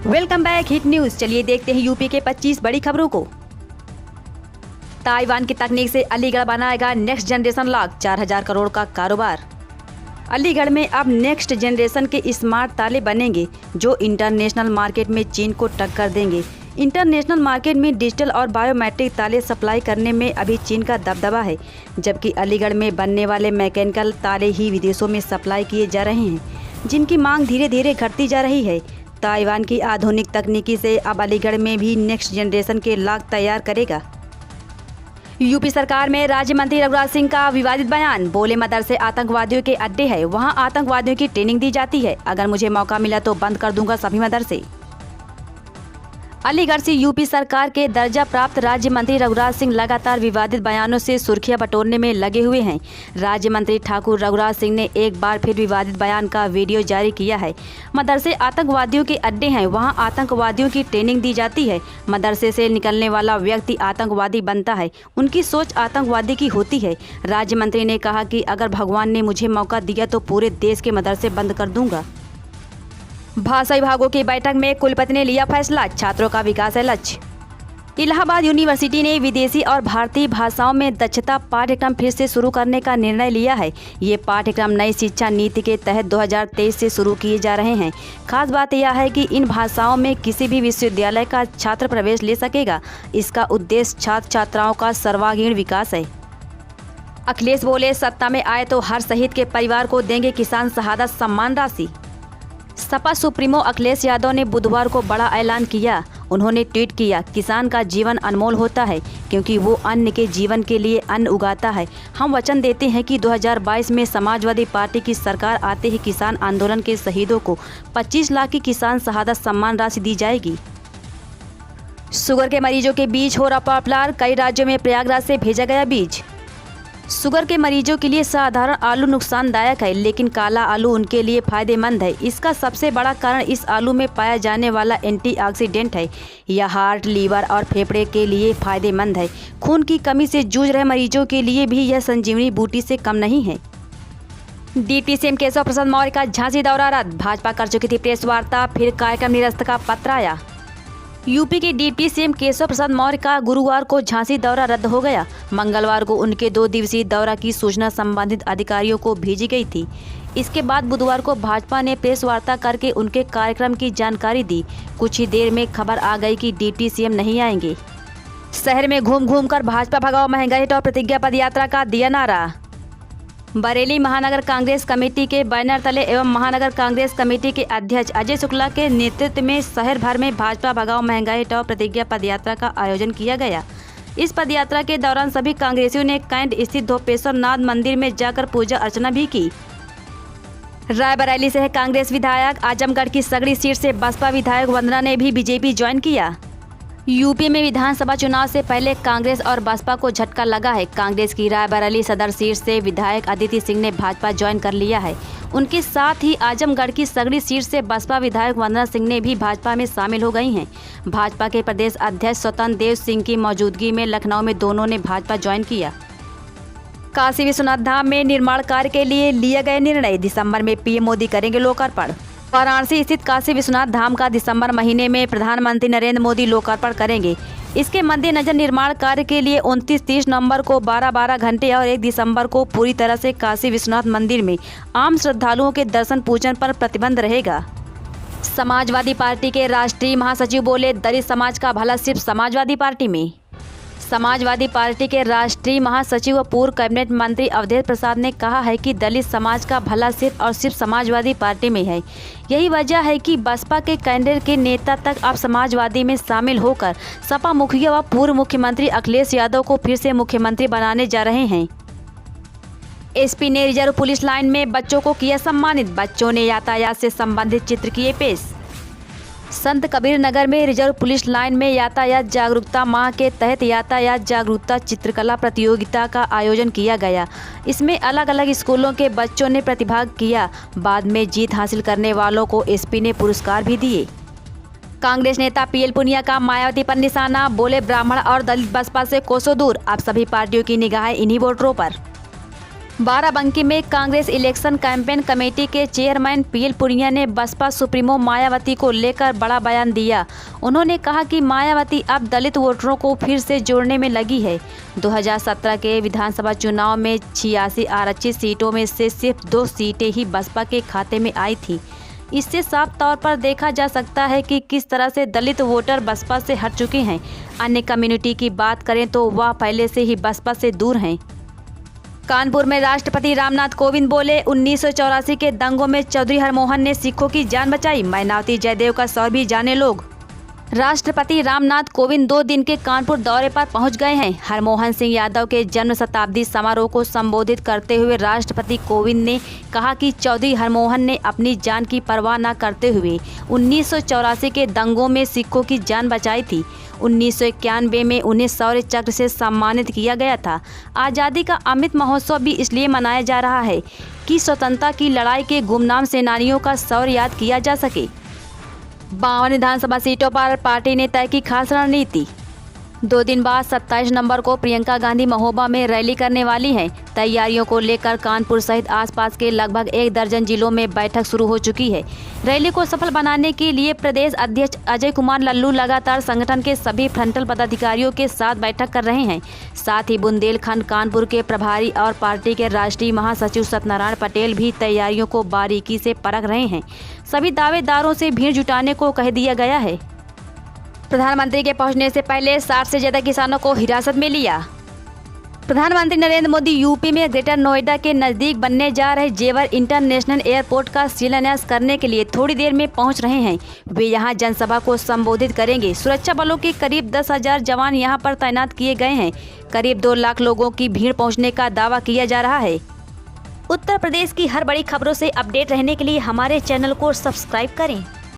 Welcome back hit news. चलिए देखते हैं यूपी के 25 बड़ी खबरों को। ताइवान की तकनीक से अलीगढ़ बनाएगा नेक्स्ट जनरेशन लॉक, 4000 करोड़ का कारोबार। अलीगढ़ में अब नेक्स्ट जनरेशन के स्मार्ट ताले बनेंगे जो इंटरनेशनल मार्केट में चीन को टक्कर देंगे। इंटरनेशनल मार्केट में डिजिटल और बायोमेट्रिक ताले सप्लाई करने में अभी चीन का दबदबा है, जबकि अलीगढ़ में बनने वाले मैकेनिकल ताले ही विदेशों में सप्लाई किए जा रहे हैं, जिनकी मांग धीरे धीरे घटती जा रही है। ताइवान की आधुनिक तकनीकी से अब अलीगढ़ में भी नेक्स्ट जनरेशन के लॉक तैयार करेगा। यूपी सरकार में राज्य मंत्री रघुराज सिंह का विवादित बयान। बोले मदरसे आतंकवादियों के अड्डे है, वहां आतंकवादियों की ट्रेनिंग दी जाती है। अगर मुझे मौका मिला तो बंद कर दूंगा सभी मदरसे। अलीगढ़ से यूपी सरकार के दर्जा प्राप्त राज्य मंत्री रघुराज सिंह लगातार विवादित बयानों से सुर्खियां बटोरने में लगे हुए हैं। राज्य मंत्री ठाकुर रघुराज सिंह ने एक बार फिर विवादित बयान का वीडियो जारी किया है। मदरसे आतंकवादियों के अड्डे हैं, वहां आतंकवादियों की ट्रेनिंग दी जाती है। मदरसे से निकलने वाला व्यक्ति आतंकवादी बनता है, उनकी सोच आतंकवादी की होती है। राज्य मंत्री ने कहा कि अगर भगवान ने मुझे मौका दिया तो पूरे देश के मदरसे बंद कर दूंगा। भाषा विभागों की बैठक में कुलपति ने लिया फैसला, छात्रों का विकास है लक्ष्य। इलाहाबाद यूनिवर्सिटी ने विदेशी और भारतीय भाषाओं में दक्षता पाठ्यक्रम फिर से शुरू करने का निर्णय लिया है। ये पाठ्यक्रम नई शिक्षा नीति के तहत 2023 से शुरू किए जा रहे हैं। खास बात यह है कि इन भाषाओं में किसी भी विश्वविद्यालय का छात्र प्रवेश ले सकेगा। इसका उद्देश्य छात्र छात्राओं का सर्वांगीण विकास है। अखिलेश बोले, सत्ता में आए तो हर शहीद के परिवार को देंगे किसान शहादत सम्मान राशि। सपा सुप्रीमो अखिलेश यादव ने बुधवार को बड़ा ऐलान किया। उन्होंने ट्वीट किया, किसान का जीवन अनमोल होता है क्योंकि वो अन्न के जीवन के लिए अन्न उगाता है। हम वचन देते हैं कि 2022 में समाजवादी पार्टी की सरकार आते ही किसान आंदोलन के शहीदों को 25 लाख की किसान शहादत सम्मान राशि दी जाएगी। शुगर के मरीजों के बीच हो रहा पॉपुलर, कई राज्यों में प्रयागराज से भेजा गया बीज। शुगर के मरीजों के लिए साधारण आलू नुकसानदायक है, लेकिन काला आलू उनके लिए फायदेमंद है। इसका सबसे बड़ा कारण इस आलू में पाया जाने वाला एंटीऑक्सीडेंट है। यह हार्ट, लीवर और फेफड़े के लिए फायदेमंद है। खून की कमी से जूझ रहे मरीजों के लिए भी यह संजीवनी बूटी से कम नहीं है। डिप्टी सीएम केशव प्रसाद मौर्य का झांसी दौरा रद्द। भाजपा कर चुकी थी प्रेस वार्ता, फिर कार्यक्रम निरस्त का पत्र आया। यूपी के डिप्टी सीएम केशव प्रसाद मौर्य का गुरुवार को झांसी दौरा रद्द हो गया। मंगलवार को उनके 2 दिवसीय दौरा की सूचना संबंधित अधिकारियों को भेजी गई थी। इसके बाद बुधवार को भाजपा ने प्रेस वार्ता करके उनके कार्यक्रम की जानकारी दी। कुछ ही देर में खबर आ गई कि डिप्टी सीएम नहीं आएंगे। शहर में घूम घूम कर भाजपा भगाओ महंगाई हटाओ प्रतिज्ञा पद यात्रा का दिया नारा। बरेली महानगर कांग्रेस कमेटी के बैनर तले एवं महानगर कांग्रेस कमेटी के अध्यक्ष अजय शुक्ला के नेतृत्व में शहर भर में भाजपा भगाओ महंगाई हटाओ प्रतिज्ञा पदयात्रा का आयोजन किया गया। इस पदयात्रा के दौरान सभी कांग्रेसियों ने कैंट स्थित धोपेश्वर नाथ मंदिर में जाकर पूजा अर्चना भी की। रायबरेली से कांग्रेस विधायक, आजमगढ़ की सगड़ी सीट से बसपा विधायक वंदना ने भी बीजेपी ज्वाइन किया। यूपी में विधानसभा चुनाव से पहले कांग्रेस और बसपा को झटका लगा है। कांग्रेस की रायबरेली सदर सीट से विधायक अदिति सिंह ने भाजपा ज्वाइन कर लिया है। उनके साथ ही आजमगढ़ की सगड़ी सीट से बसपा विधायक वंदना सिंह ने भी भाजपा में शामिल हो गई हैं। भाजपा के प्रदेश अध्यक्ष स्वतंत्र देव सिंह की मौजूदगी में लखनऊ में दोनों ने भाजपा ज्वाइन किया। काशी विश्वनाथ धाम में निर्माण कार्य के लिए लिया गया निर्णय, दिसंबर में पीएम मोदी करेंगे लोकार्पण। वाराणसी स्थित काशी विश्वनाथ धाम का दिसंबर महीने में प्रधानमंत्री नरेंद्र मोदी लोकार्पण करेंगे। इसके मद्देनजर निर्माण कार्य के लिए 29-30 नवंबर को 12-12 घंटे और 1 दिसंबर को पूरी तरह से काशी विश्वनाथ मंदिर में आम श्रद्धालुओं के दर्शन पूजन पर प्रतिबंध रहेगा। समाजवादी पार्टी के राष्ट्रीय महासचिव बोले, दलित समाज का भला सिर्फ समाजवादी पार्टी में। समाजवादी पार्टी के राष्ट्रीय महासचिव व पूर्व कैबिनेट मंत्री अवधेश प्रसाद ने कहा है कि दलित समाज का भला सिर्फ और सिर्फ समाजवादी पार्टी में है। यही वजह है कि बसपा के कैडर के नेता तक अब समाजवादी में शामिल होकर सपा मुखिया व पूर्व मुख्यमंत्री अखिलेश यादव को फिर से मुख्यमंत्री बनाने जा रहे हैं। एसपी ने रिजर्व पुलिस लाइन में बच्चों को किया सम्मानित। बच्चों ने यातायात से संबंधित चित्र किए पेश। संत कबीर नगर में रिजर्व पुलिस लाइन में यातायात जागरूकता माह के तहत यातायात जागरूकता चित्रकला प्रतियोगिता का आयोजन किया गया। इसमें अलग अलग स्कूलों के बच्चों ने प्रतिभाग किया। बाद में जीत हासिल करने वालों को एसपी ने पुरस्कार भी दिए। कांग्रेस नेता पीएल पुनिया का मायावती पर निशाना। बोले, ब्राह्मण और दलित बसपा से कोसों दूर, अब सभी पार्टियों की निगाहें इन्हीं वोटरों पर। बाराबंकी में कांग्रेस इलेक्शन कैंपेन कमेटी के चेयरमैन पीएल पुनिया ने बसपा सुप्रीमो मायावती को लेकर बड़ा बयान दिया। उन्होंने कहा कि मायावती अब दलित वोटरों को फिर से जोड़ने में लगी है। 2017 के विधानसभा चुनाव में 86 आरक्षित सीटों में से सिर्फ 2 सीटें ही बसपा के खाते में आई थी। इससे साफ तौर पर देखा जा सकता है कि किस तरह से दलित वोटर बसपा से हट चुके हैं। अन्य कम्युनिटी की बात करें तो वह पहले से ही बसपा से दूर हैं। कानपुर में राष्ट्रपति रामनाथ कोविंद बोले, 1984 के दंगों में चौधरी हरमोहन ने सिखों की जान बचाई, मायावती जयदेव का सौर भी जाने लोग। राष्ट्रपति रामनाथ कोविंद 2 दिन के कानपुर दौरे पर पहुंच गए हैं। हरमोहन सिंह यादव के जन्म शताब्दी समारोह को संबोधित करते हुए राष्ट्रपति कोविंद ने कहा कि चौधरी हरमोहन ने अपनी जान की परवाह न करते हुए 1984 के दंगों में सिखों की जान बचाई थी। 1991 में उन्हें शौर्य चक्र से सम्मानित किया गया था। आज़ादी का अमृत महोत्सव भी इसलिए मनाया जा रहा है कि स्वतंत्रता की लड़ाई के गुमनाम सेनानियों का शौर्य याद किया जा सके। 52 विधानसभा सीटों पर पार्टी ने तय की खास रणनीति। 2 दिन बाद 27 नवंबर को प्रियंका गांधी महोबा में रैली करने वाली हैं। तैयारियों को लेकर कानपुर सहित आसपास के लगभग 1 दर्जन जिलों में बैठक शुरू हो चुकी है। रैली को सफल बनाने के लिए प्रदेश अध्यक्ष अजय कुमार लल्लू लगातार संगठन के सभी फ्रंटल पदाधिकारियों के साथ बैठक कर रहे हैं। साथ ही बुंदेलखंड कानपुर के प्रभारी और पार्टी के राष्ट्रीय महासचिव सत्यनारायण पटेल भी तैयारियों को बारीकी से परख रहे हैं। सभी दावेदारों से भीड़ जुटाने को कह दिया गया है। प्रधानमंत्री के पहुंचने से पहले 60 से ज्यादा किसानों को हिरासत में लिया। प्रधानमंत्री नरेंद्र मोदी यूपी में ग्रेटर नोएडा के नजदीक बनने जा रहे जेवर इंटरनेशनल एयरपोर्ट का शिलान्यास करने के लिए थोड़ी देर में पहुंच रहे हैं। वे यहां जनसभा को संबोधित करेंगे। सुरक्षा बलों के करीब 10,000 जवान यहां पर तैनात किए गए हैं। करीब 2 लाख लोगों की भीड़ पहुंचने का दावा किया जा रहा है। उत्तर प्रदेश की हर बड़ी खबरों से अपडेट रहने के लिए हमारे चैनल को सब्सक्राइब करें।